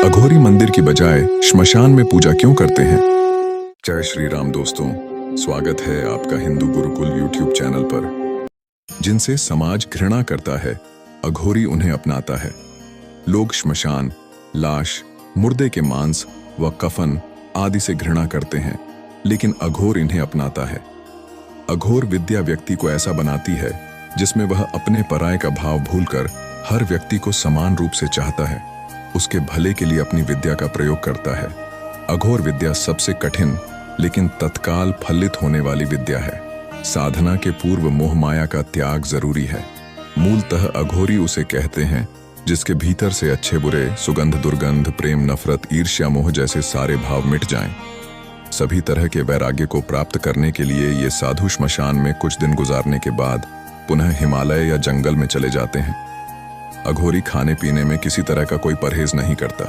अघोरी मंदिर की बजाय श्मशान में पूजा क्यों करते हैं? जय श्री राम दोस्तों, स्वागत है आपका हिंदू गुरुकुल यूट्यूब चैनल पर। जिनसे समाज घृणा करता है, अघोरी उन्हें अपनाता है। लोग श्मशान, लाश, मुर्दे के मांस व कफन आदि से घृणा करते हैं, लेकिन अघोर इन्हें अपनाता है। अघोर विद्या व्यक्ति को ऐसा बनाती है जिसमें वह अपने पराये का भाव भूलकर हर व्यक्ति को समान रूप से चाहता है, उसके भले के लिए अपनी विद्या का प्रयोग करता है। अघोर विद्या सबसे कठिन लेकिन तत्काल फलित होने वाली विद्या है। साधना के पूर्व मोह माया का त्याग जरूरी है। मूलतः अघोरी उसे कहते हैं जिसके भीतर से अच्छे बुरे, सुगंध दुर्गंध, प्रेम नफरत, ईर्ष्या मोह जैसे सारे भाव मिट जाएं। सभी तरह के वैराग्य को प्राप्त करने के लिए ये साधु श्मशान में कुछ दिन गुजारने के बाद पुनः हिमालय या जंगल में चले जाते हैं। अघोरी खाने पीने में किसी तरह का कोई परहेज नहीं करता।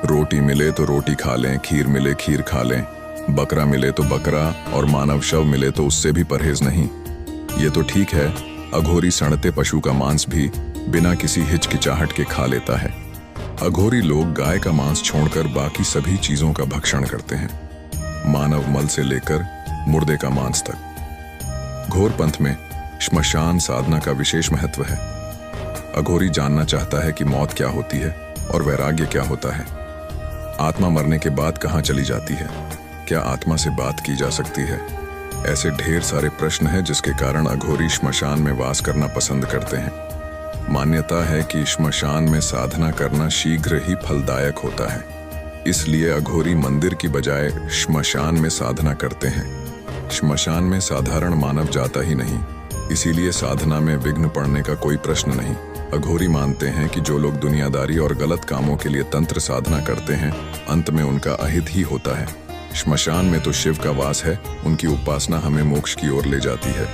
रोटी मिले तो रोटी खा लें, खीर मिले खीर खा लें, बकरा मिले तो बकरा और मानव शव मिले तो उससे भी परहेज नहीं। ये तो ठीक है, अघोरी सड़ते पशु का मांस भी बिना किसी हिचकिचाहट के खा लेता है। अघोरी लोग गाय का मांस छोड़कर बाकी सभी चीजों का भक्षण करते हैं, मानव मल से लेकर मुर्दे का मांस तक। घोर पंथ में श्मशान साधना का विशेष महत्व है। अघोरी जानना चाहता है कि मौत क्या होती है और वैराग्य क्या होता है। आत्मा मरने के बाद कहाँ चली जाती है? क्या आत्मा से बात की जा सकती है? ऐसे ढेर सारे प्रश्न हैं जिसके कारण अघोरी श्मशान में वास करना पसंद करते हैं। मान्यता है कि श्मशान में साधना करना शीघ्र ही फलदायक होता है, इसलिए अघोरी मंदिर की बजाय श्मशान में साधना करते हैं। श्मशान में साधारण मानव जाता ही नहीं, इसीलिए साधना में विघ्न पड़ने का कोई प्रश्न नहीं। अघोरी मानते हैं कि जो लोग दुनियादारी और गलत कामों के लिए तंत्र साधना करते हैं, अंत में उनका अहित ही होता है। श्मशान में तो शिव का वास है, उनकी उपासना हमें मोक्ष की ओर ले जाती है।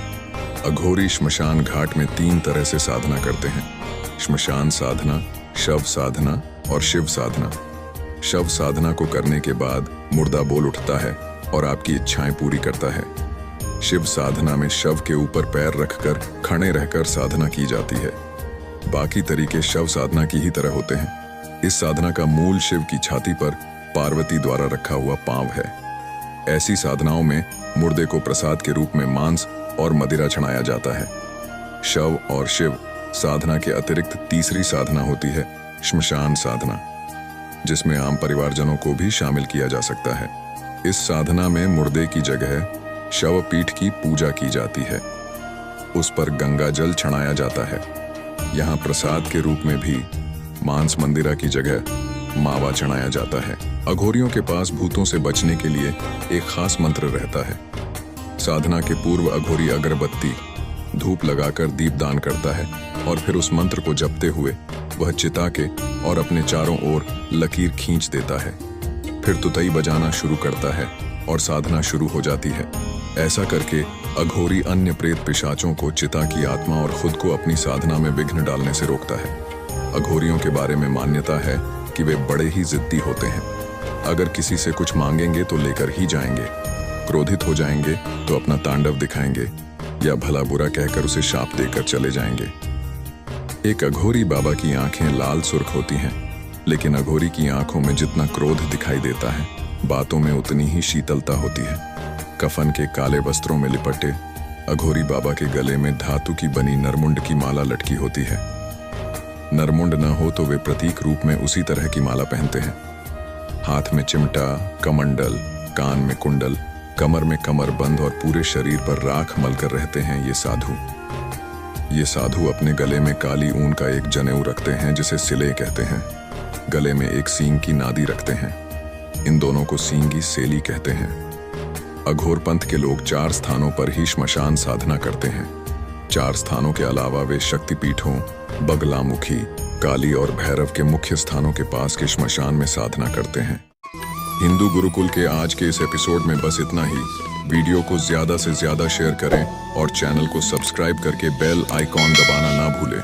अघोरी श्मशान घाट में 3 तरह से साधना करते हैं: श्मशान साधना, शव साधना और शिव साधना। शव साधना को करने के बाद मुर्दा बोल उठता है और आपकी इच्छाएं पूरी करता है। शिव साधना में शव के ऊपर पैर रखकर खड़े रहकर साधना की जाती है। बाकी तरीके शव साधना की ही तरह होते हैं। इस साधना का मूल शिव की छाती पर पार्वती द्वारा रखा हुआ पांव है। ऐसी साधनाओं में मुर्दे को प्रसाद के रूप में मांस और मदिरा चढ़ाया जाता है। शव और शिव साधना के अतिरिक्त तीसरी साधना होती है श्मशान साधना, जिसमें आम परिवारजनों को भी शामिल किया जा सकता है। इस साधना में मुर्दे की जगह शव पीठ की पूजा की जाती है, उस पर गंगा जल चढ़ाया जाता है। यहाँ प्रसाद के रूप में भी मांस मंदिरा की जगह मावा चढ़ाया जाता है। अघोरियों के पास भूतों से बचने के लिए एक खास मंत्र रहता है। साधना के पूर्व अघोरी अगरबत्ती, धूप लगाकर दीपदान करता है और फिर उस मंत्र को जपते हुए वह चिता के और अपने चारों ओर लकीर खींच देता है। फिर तुतई बजाना शुरू करता है और साधना शुरू हो जाती है। ऐसा करके अघोरी अन्य प्रेत पिशाचों को, चिता की आत्मा और खुद को अपनी साधना में विघ्न डालने से रोकता है। अघोरियों के बारे में मान्यता है कि वे बड़े ही जिद्दी होते हैं। अगर किसी से कुछ मांगेंगे तो लेकर ही जाएंगे, क्रोधित हो जाएंगे तो अपना तांडव दिखाएंगे या भला बुरा कहकर उसे शाप देकर चले जाएंगे। एक अघोरी बाबा की आंखें लाल सुर्ख होती हैं, लेकिन अघोरी की आंखों में जितना क्रोध दिखाई देता है, बातों में उतनी ही शीतलता होती है। कफन के काले वस्त्रों में लिपटे अघोरी बाबा के गले में धातु की बनी नरमुंड की माला लटकी होती है। नरमुंड न हो तो वे प्रतीक रूप में उसी तरह की माला पहनते हैं। हाथ में चिमटा, कमंडल, कान में कुंडल, कमर में कमरबंद और पूरे शरीर पर राख मलकर रहते हैं ये साधु। ये साधु अपने गले में काली ऊन का एक जनेऊ रखते हैं जिसे सिले कहते हैं। गले में एक सींग की नादी रखते हैं, इन दोनों को सींगी सेली कहते हैं। अघोर पंथ के लोग 4 स्थानों पर ही श्मशान साधना करते हैं। 4 स्थानों के अलावा वे शक्तिपीठों, बगलामुखी, काली और भैरव के मुख्य स्थानों के पास के श्मशान में साधना करते हैं। हिंदू गुरुकुल के आज के इस एपिसोड में बस इतना ही। वीडियो को ज्यादा से ज्यादा शेयर करें और चैनल को सब्सक्राइब करके बेल आइकॉन दबाना ना भूलें।